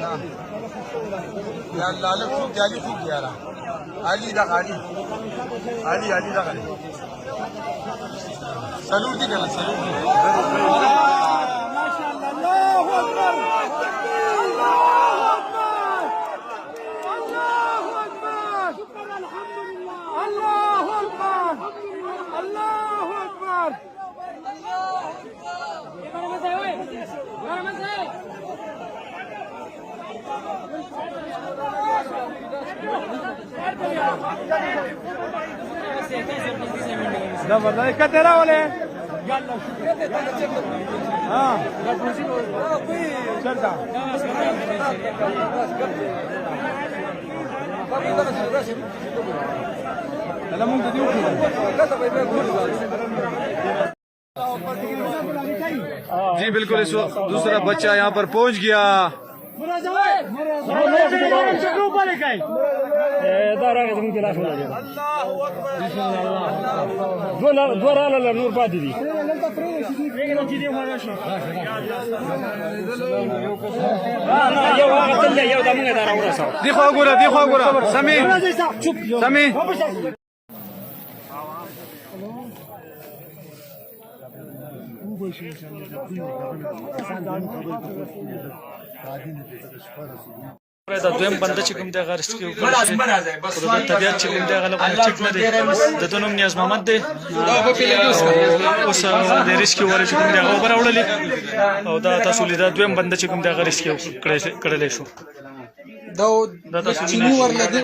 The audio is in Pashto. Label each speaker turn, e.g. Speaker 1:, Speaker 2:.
Speaker 1: يا الله عليك فوق علي فوق يا را علي ده علي علي ده علي سلوك دي كده سلوك دي
Speaker 2: ما شاء الله الله اكبر الله اكبر شكرا الحمد لله الله اكبر الله اكبر ده والله كتير ولا يلا ها شرطة لا ممكن
Speaker 3: जी बिल्कुल इस वक्त दूसरा बच्चा यहाँ पर पहुँच गया। देखो गोरा समी समी دا دویم بنده چې کوم دی هغه ریسک یې وکړی د طبیعت چې کوم دی هغه لپاره ټیک نه دی د ده نوم نیاز محمد دی اوس د ریسک واره چې کوم دی هغه اوبه راوړلې او دا تاسو لیده دویم بنده چې کوم دی هغه ریسک یې کړلی شو دا تاسو